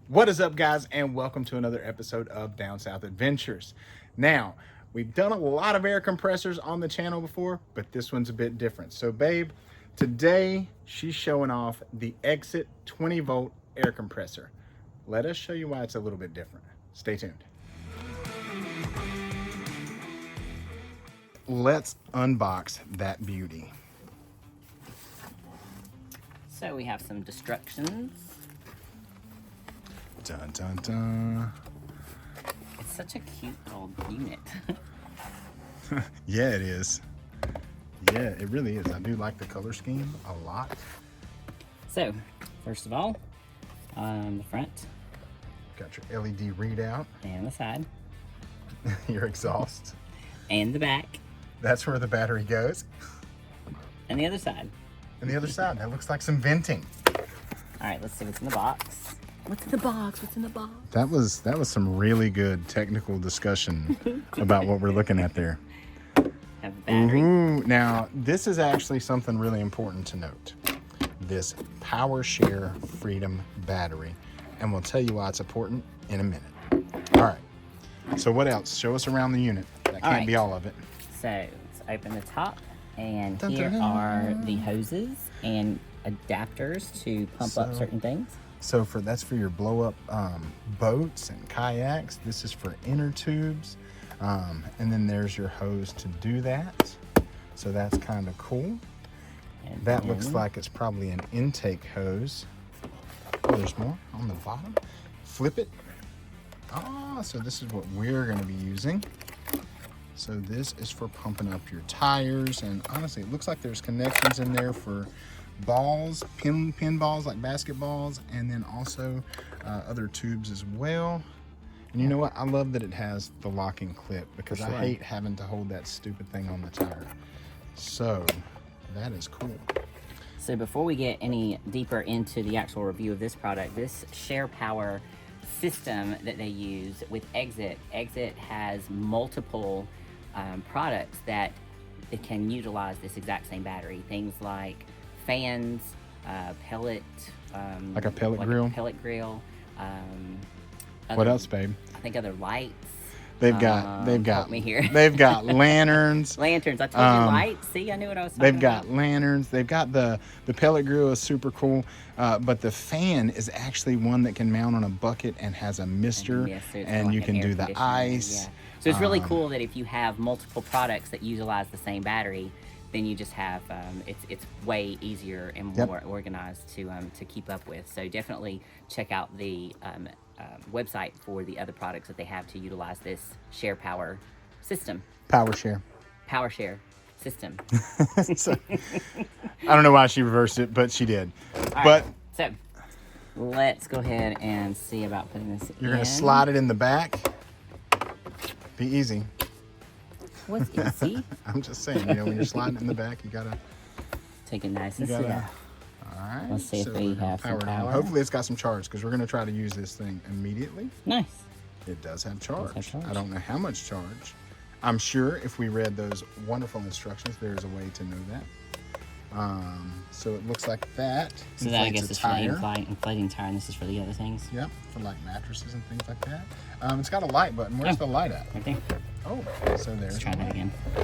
What is up, guys, and welcome to another episode of Down South Adventures. Now, we've done a lot of air compressors on the channel before, but this one's a bit different. So, babe, today she's showing off the Exit 20-volt air compressor. Let us show you why it's a little bit different. Stay tuned. Let's unbox that beauty. So we have some destructions. Dun, dun, dun. It's such a cute little unit. Yeah, it is. Yeah, it really is. I do like the color scheme a lot. So, first of all, on the front Got your LED readout, and the side your exhaust. and the back That's where the battery goes. and the other side. And the other side, that looks like some venting. All right, let's see what's in the box. What's in the box? What's in the box? That was some really good technical discussion about what we're looking at there. Have the battery. Ooh, now this is actually something really important to note. This PowerShare Freedom battery, and we'll tell you why it's important in a minute. All right. So what else? Show us around the unit. That can't be all of it. So let's open the top, and Dun, here dun, dun. are the hoses and adapters to pump up certain things. So that's for your blow up boats and kayaks. This is for inner tubes. And then there's your hose to do that. So that's kind of cool. And That then looks like it's probably an intake hose. Oh, there's more on the bottom. Flip it. Ah, so this is what we're going to be using. So this is for pumping up your tires. And honestly, it looks like there's connections in there for balls, pin balls like basketballs, and then also other tubes as well. And you know what? I love that it has the locking clip because I hate having to hold that stupid thing on the tire. So that is cool. So before we get any deeper into the actual review of this product, this Share Power system that they use with Exit has multiple products that it can utilize this exact same battery. Things like fans, pellet, Like a pellet grill? pellet grill. What else, babe? I think other lights. They've got help me here. they've got lanterns. Lanterns. I told you lights. See, I knew what I was talking They've about. got lanterns. They've got the pellet grill is super cool, but the fan is actually one that can mount on a bucket and has a mister, Yes, so it's and like you an can air do the conditioner, ice. yeah. So it's really cool that if you have multiple products that utilize the same battery, then you just have it's way easier and more organized to keep up with. So definitely check out the website for the other products that they have to utilize this Share Power system. PowerShare. PowerShare system. So, I don't know why she reversed it, but she did. All But right, so let's go ahead and see about putting this you're gonna slide it in the back. Be easy. What's easy? I'm just saying, you know, when you're sliding it in the back, you gotta. Take it nice and You gotta- slow. All right. Let's see if we we're gonna have some power it on. power. Hopefully, it's got some charge because we're gonna try to use this thing immediately. Nice. It does have charge. have charge. I don't know how much charge. I'm sure if we read those wonderful instructions, there's a way to know that. So it looks like that. So that I inflates guess a is for the tire. inflating tire, and this is for the other things. Yep, for like mattresses and things like that. It's got a light button. Where's the light at? Right there. Oh, so there's Let's try the that light. again. So,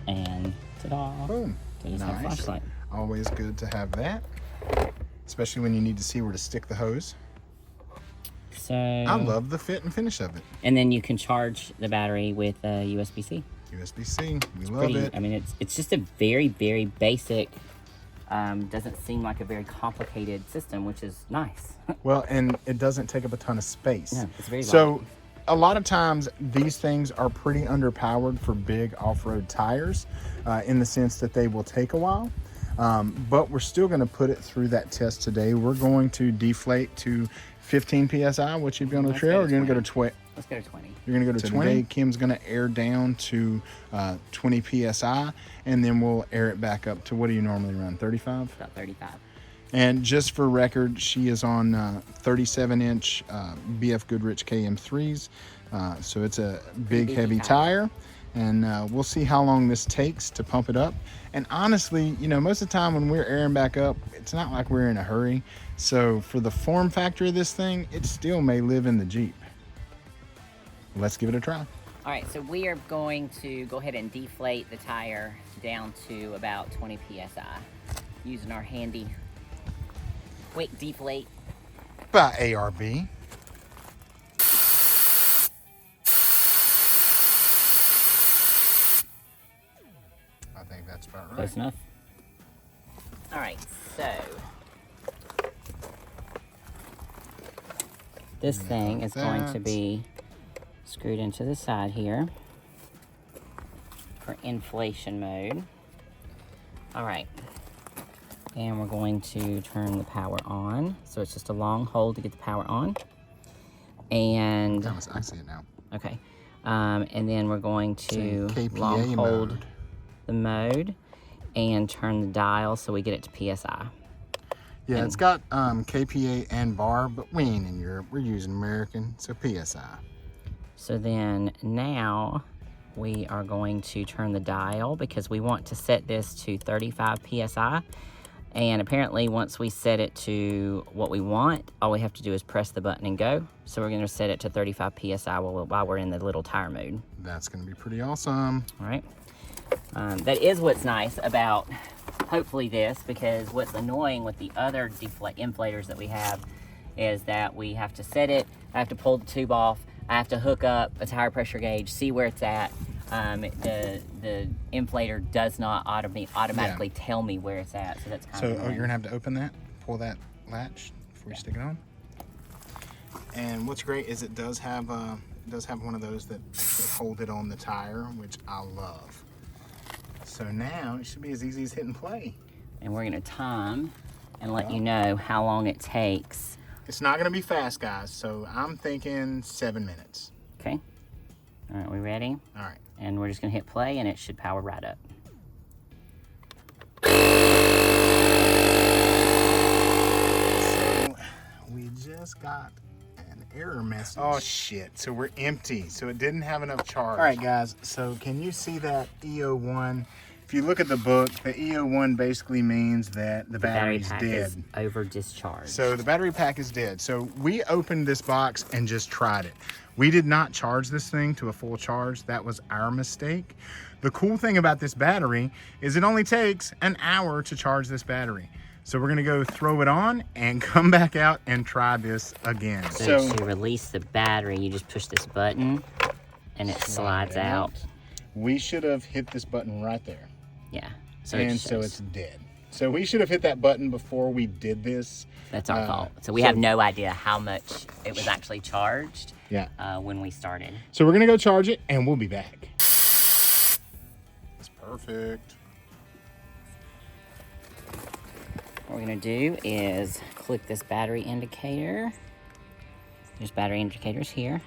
yeah. And ta-da. Boom. So just have a Nice. flashlight. Always good to have that, especially when you need to see where to stick the hose. So I love the fit and finish of it. and then you can charge the battery with USB-C. USB-C, we love it. I mean, it's just a very, very basic. Doesn't seem like a very complicated system, which is nice. Well, and it doesn't take up a ton of space. No, it's very So light. a lot of times these things are pretty underpowered for big off-road tires in the sense that they will take a while. But we're still going to put it through that test today. We're going to deflate to 15 PSI, which you'd be on the Let's trail, go or to you're going to go to 20. 20. Let's go to 20. You're going to go to 20. Today, Kim's going to air down to 20 PSI, and then we'll air it back up to, what do you normally run, 35? About 35. And just for record, she is on 37-inch BF Goodrich KM3s. So it's a big, heavy tire. And we'll see how long this takes to pump it up. And honestly, you know, most of the time when we're airing back up, it's not like we're in a hurry. So for the form factor of this thing, it still may live in the Jeep. Let's give it a try. All right, so we are going to go ahead and deflate the tire down to about 20 PSI using our handy quick deflate by ARB. I think that's about right. Close enough. All right, so this thing is going to be screwed into the side here for inflation mode. All right, and we're going to turn the power on. So it's just a long hold to get the power on. And I see it now. Okay, and then we're going to long hold the mode and turn the dial so we get it to PSI. Yeah, and it's got KPA and bar, but we ain't in Europe. We're using American, so PSI. So then now we are going to turn the dial because we want to set this to 35 PSI. And apparently once we set it to what we want, all we have to do is press the button and go. So we're going to set it to 35 PSI while we're in the little tire mode. That's going to be pretty awesome. All right. That is what's nice about hopefully this, because what's annoying with the other inflators that we have is that we have to set it, I have to pull the tube off, I have to hook up a tire pressure gauge, see where it's at. The inflator does not automatically tell me where it's at, so that's kind of annoying. You're gonna have to open that, pull that latch before you stick it on. And what's great is it does have one of those that actually hold it on the tire, which I love. So now it should be as easy as hitting play. And we're gonna time and let you know how long it takes. It's not gonna be fast, guys, so I'm thinking 7 minutes. Okay. All right, we ready? All right. And we're just gonna hit play and it should power right up. So we just got an error message. Oh shit, so we're empty. So it didn't have enough charge. All right guys, so can you see that EO1? If you look at the book, the EO1 basically means that the battery's dead. Is over discharged. So the battery pack is dead. So we opened this box and just tried it. We did not charge this thing to a full charge. That was our mistake. The cool thing about this battery is it only takes an hour to charge this battery. So we're gonna go throw it on and come back out and try this again. So to release the battery, you just push this button and it slides out. We should have hit this button right there. Yeah. So it's dead. So we should have hit that button before we did this. That's our fault. So we have no idea how much it was actually charged when we started. So we're gonna go charge it and we'll be back. That's perfect. What we're gonna do is click this battery indicator. There's battery indicators here.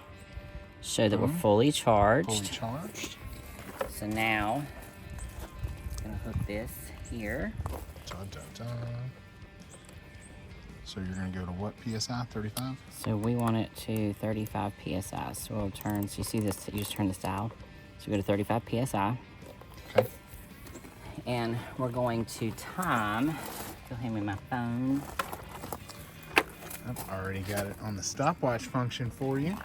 Show that we're fully charged. Fully charged. So now, I'm gonna hook this here. Dun, dun, dun. So you're gonna go to what PSI, 35? So we want it to 35 PSI. So we'll turn, so you see this, you just turn this dial. So go to 35 PSI. Okay. And we're going to time, go hand me my phone. I've already got it on the stopwatch function for you.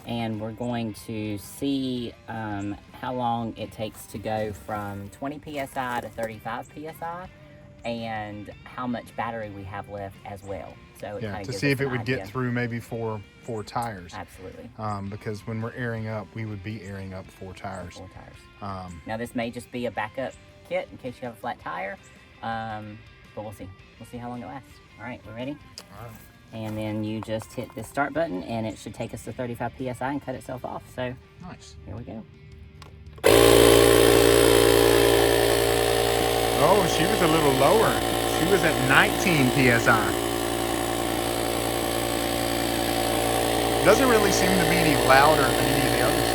And we're going to see how long it takes to go from 20 PSI to 35 PSI and how much battery we have left as well. So to see if it would get through maybe four tires. Absolutely. Because when we're airing up, we would be airing up 4 tires. 4 tires. Now this may just be a backup kit in case you have a flat tire, but we'll see. We'll see how long it lasts. All right, we ready? All right. And then you just hit the start button and it should take us to 35 PSI and cut itself off. So nice. Here we go. Oh, she was a little lower. She was at 19 PSI. Doesn't really seem to be any louder than any of the other stuff.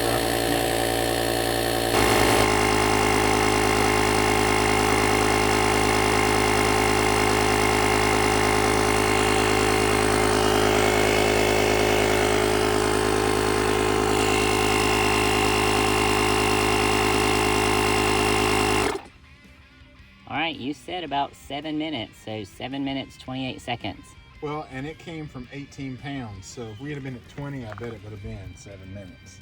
you said about 7 minutes, so 7 minutes, 28 seconds. Well, and it came from 18 pounds, so if we had been at 20, I bet it would have been 7 minutes.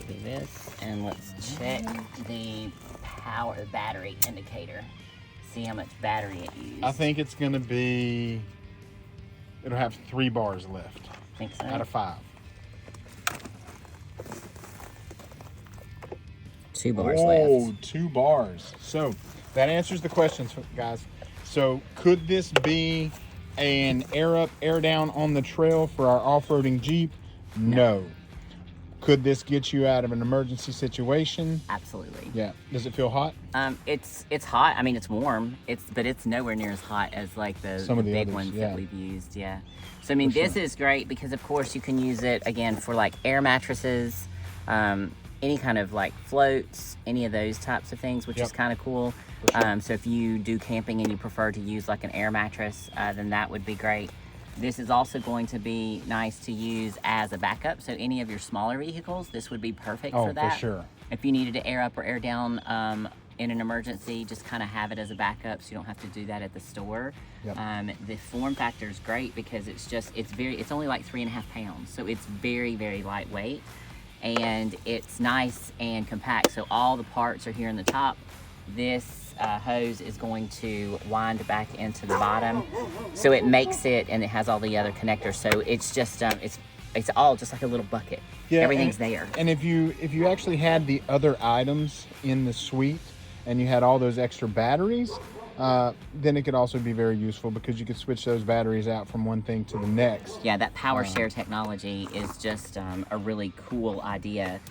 Do this, and let's check the power battery indicator. See how much battery it used. I think it's going to be, it'll have 3 bars left. Think so? Out of 5. 2 bars left. Oh, 2 bars. So that answers the questions, guys. So could this be an air up, air down on the trail for our off-roading Jeep? No. Could this get you out of an emergency situation? Absolutely. Yeah. Does it feel hot? It's hot. I mean, it's warm. But it's nowhere near as hot as like Some of the big others, ones yeah. that we've used. Yeah. So I mean, this is great because of course you can use it again for like air mattresses, any kind of like floats, any of those types of things, which is kind of cool. Sure. So if you do camping and you prefer to use like an air mattress, then that would be great. This is also going to be nice to use as a backup. So any of your smaller vehicles, this would be perfect for that. Oh, for sure. If you needed to air up or air down in an emergency, just kind of have it as a backup so you don't have to do that at the store. Yep. The form factor is great because it's only like 3.5 pounds. So it's very, very lightweight and it's nice and compact. So all the parts are here in the top. This hose is going to wind back into the bottom, so it makes it, and it has all the other connectors. So it's just it's all just like a little bucket. Yeah, everything's there. And if you actually had the other items in the suite and you had all those extra batteries, then it could also be very useful because you could switch those batteries out from one thing to the next. Yeah, that PowerShare technology is just a really cool idea.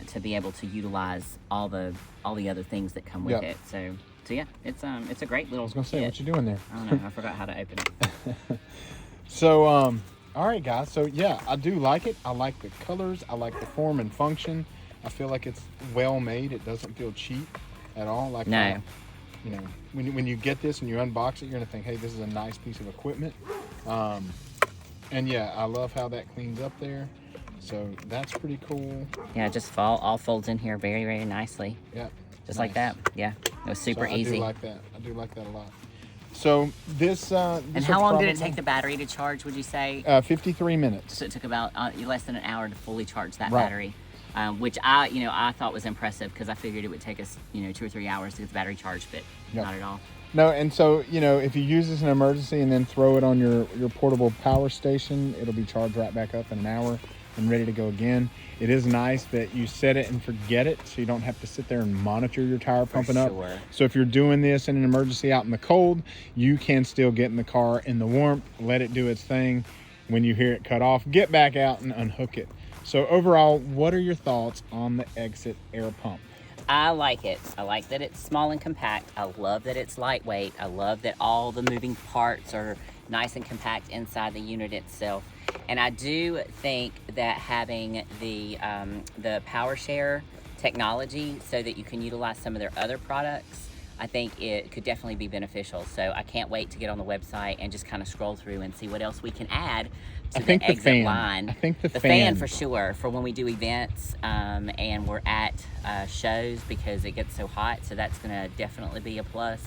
To be able to utilize all the other things that come with it. So yeah, it's a great little. I was gonna say, kit. what you doing there? I don't know. I forgot how to open it. So all right, guys. So yeah, I do like it. I like the colors. I like the form and function. I feel like it's well made. It doesn't feel cheap at all. Like no. You know, when you get this and you unbox it, you're gonna think, hey, this is a nice piece of equipment. And yeah, I love how that cleans up there. So that's pretty cool. Yeah, it just all folds in here very, very nicely. Yeah. Just like that. Yeah, it was super easy. I do like that. I do like that a lot. So this. And how long did it take the battery to charge, would you say? 53 minutes. So it took about less than an hour to fully charge that Right. battery. Which I thought was impressive because I figured it would take us 2 or 3 hours to get the battery charged, but not at all. No, and so if you use this in an emergency and then throw it on your portable power station, it'll be charged right back up in an hour and ready to go again. It is nice that you set it and forget it, so you don't have to sit there and monitor your tire pumping up. So if you're doing this in an emergency out in the cold, you can still get in the car in the warmth, let it do its thing. When you hear it cut off, get back out and unhook it. So overall, what are your thoughts on the Exit air pump? I like it. I like that it's small and compact. I love that it's lightweight. I love that all the moving parts are nice and compact inside the unit itself. And I do think that having the PowerShare technology so that you can utilize some of their other products, I think it could definitely be beneficial. So I can't wait to get on the website and just kind of scroll through and see what else we can add to the Exit line. I think the fan for sure, for when we do events and we're at shows because it gets so hot. So that's going to definitely be a plus.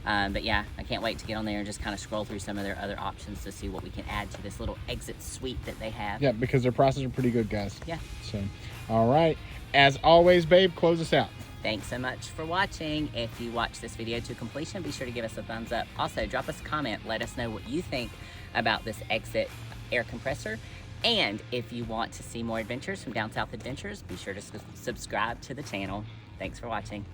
But yeah, I can't wait to get on there and just kind of scroll through some of their other options to see what we can add to this little Exit suite that they have. Yeah, because their prices are pretty good, guys. Yeah. So, all right. As always, babe, close us out. Thanks so much for watching. If you watch this video to completion, be sure to give us a thumbs up. Also, drop us a comment. Let us know what you think about this Exit air compressor. And if you want to see more adventures from Down South Adventures, be sure to subscribe to the channel. Thanks for watching.